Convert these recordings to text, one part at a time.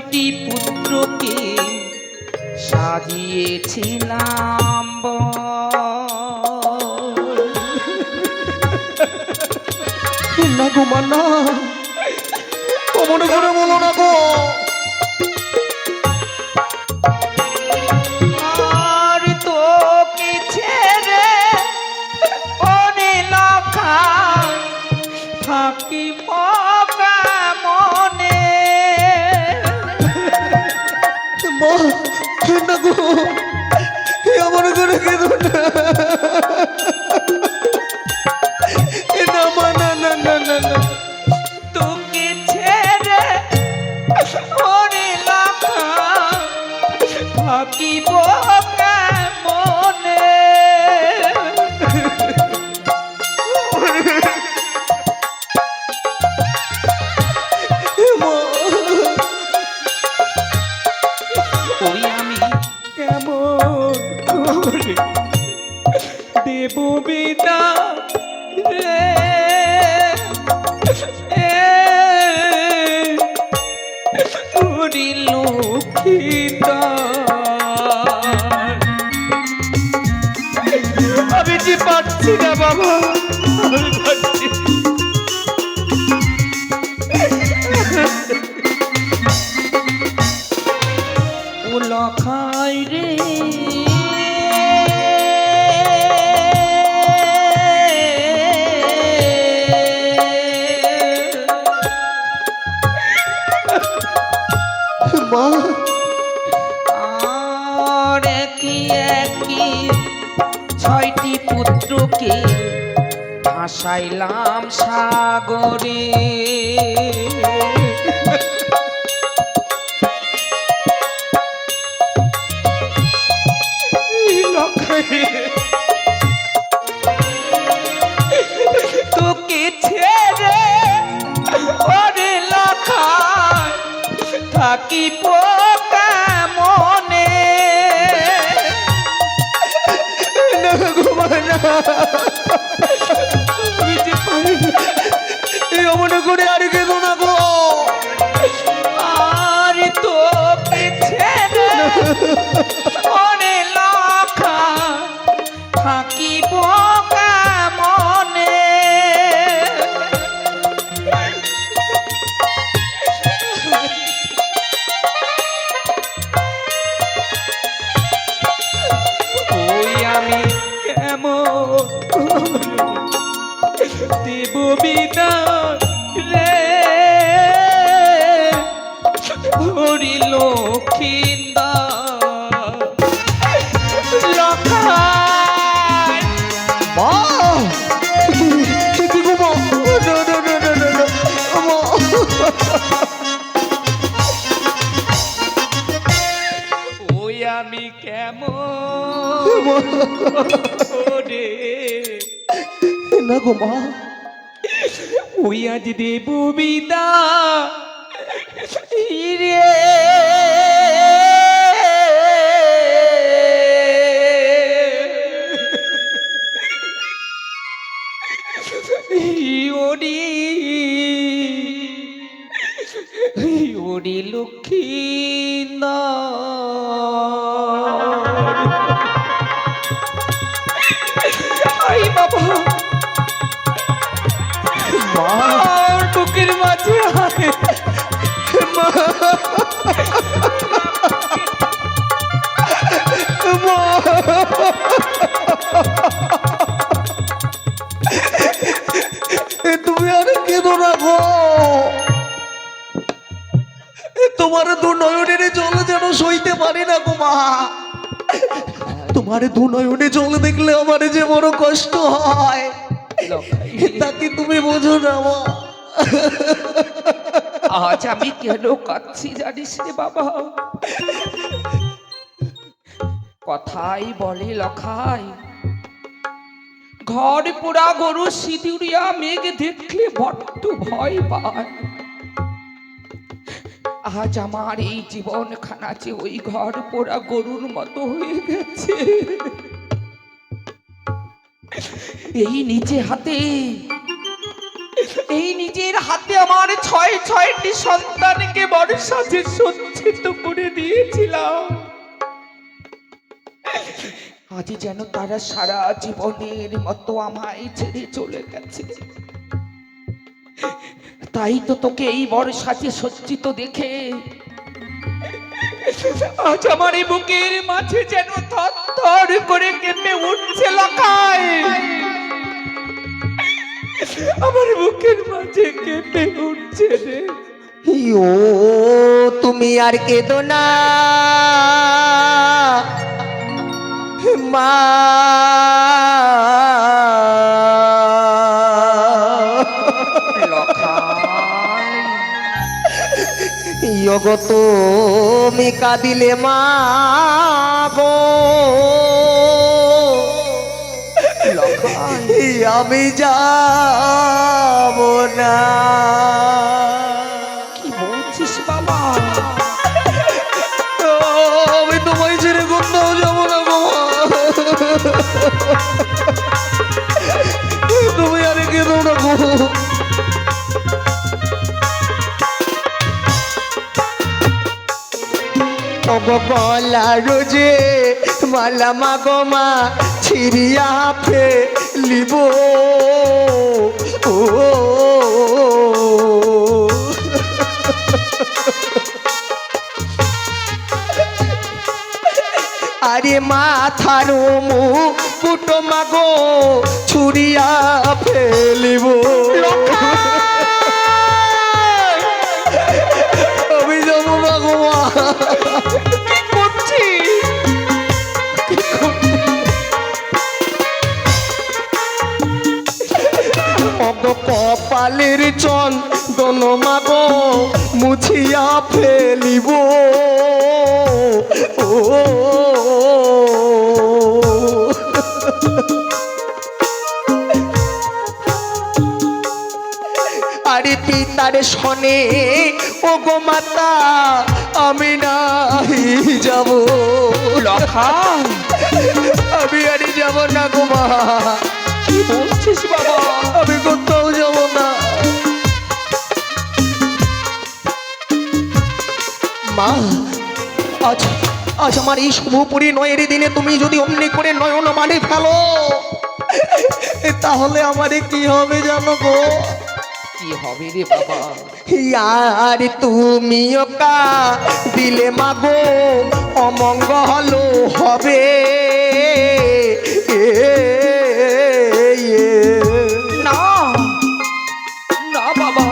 ছয়টি পুত্রকে সাজিয়েছিলাম না গো মা না, অমন করে বলো না গো। আর তোকে ছেড়ে ওরে লখা থাকি মনে। মা না গো, অমন করে কেঁদো না। না মা, না না না না না, তোকে ছেড়ে ওরে লখা থাকিব মনে। ওই আমি কেমন করে দেব বিদায় রে, ওরে লক্ষ্মীটা। আমি যে পারছি না বাবা, আমি পারছি না। ও লখাই রে, মা আর একই একই ছয়টি পুত্রকে ভাসাইলাম সাগরে। তোকে ছেড়ে ওরে লখাই থাকিব মনে। না গো মা না, আমি যে পারি না। অমন করে আর কেঁদো না গো। আর তোকে ছেড়ে ওরে লখাই থাকিব মনে। ওই আমি কেমন দেব বিদায় রে, হরি লক্ষ্মীন্দর লখাই। মা কি গো মা, না না না না না না, মা। ওই আমি কেমন রে, না গো মা, ওই আজ দেব বিদায় রে। ওরে ওরে লক্ষ্মীন্দর। আই বাবা, মা আর বুকের মাঝে আয়। মা মা, তুমি আর কেঁদো না গো। তোমার দু নয়নের জল যেন সইতে পারি না গো মা। তোমার দু নয়নে জল দেখলে আমার যে বড় কষ্ট হয়, তা কি তুমি বোঝো না মা? আজ আমি কেন কাঁদছি জানিস রে বাবা? কথাই বলে লখাই, ঘর পোড়া গরু সিঁদুরিয়া মেঘ দেখলে বড্ড ভয় পায়। আজ আমার এই জীবন খানা যে ওই ঘর পোড়া গরুর মতো হয়ে গেছে। এই নিজে হাতে, এই নিজের হাতে আমার ছয়টি সন্তানকে বর্ষাতে সহ্য পরিচ্ছন্ন করে দিয়েছিলাম, আজ যেন তারা সারা জীবনের মতো আমায় ছেড়ে চলে গেছে। তাই তো তোকে এই বর্ষাতে সজ্জিত দেখে আজ আমার এই বুকের মাঝে যেন থরথর করে কেঁপে উঠছে লকায়, আমার বুকের মাঝে কেঁপে উঠছে রে। ও তুমি আর কেঁদো না মা, ইয়োগো তুমি কাঁদিলে মা গো, আমি যাব না। কি বলছিস বাবা? আমি তোমায় ছেড়ে কোথাও যাবো না গো, তুমি আরে কেঁদো না গো। গলা রোজে মালা মাগো মা ছিড়িয়া ফেলিব, ও আরে মাথার মুকুট মাগো ছুড়িয়া ফেলিব, আমি যাবো না গো মা। কপালের চন্দন মাগো মুছিয়া ফেলিব, ও আরে পিতার শনে ও গো মাতা আমি নাই যাব, আমি আরে যাব না গো মা। কি বলছিস বাবা? আমি কোথাও যাব না মা। আজ আজ আমার এই শুভ পরিণয়ের দিনে তুমি যদি অমনি করে নয়ন মানে ফেলো, তাহলে আমারে কি হবে জানো গো? কি হবে রে বাবা? আর তুমিও কা দিলে মাগো অমঙ্গল হবে, না না বাবা,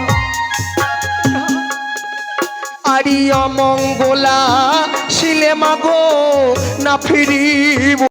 আরি অমঙ্গলা শিলে মাগো না ফিরিব।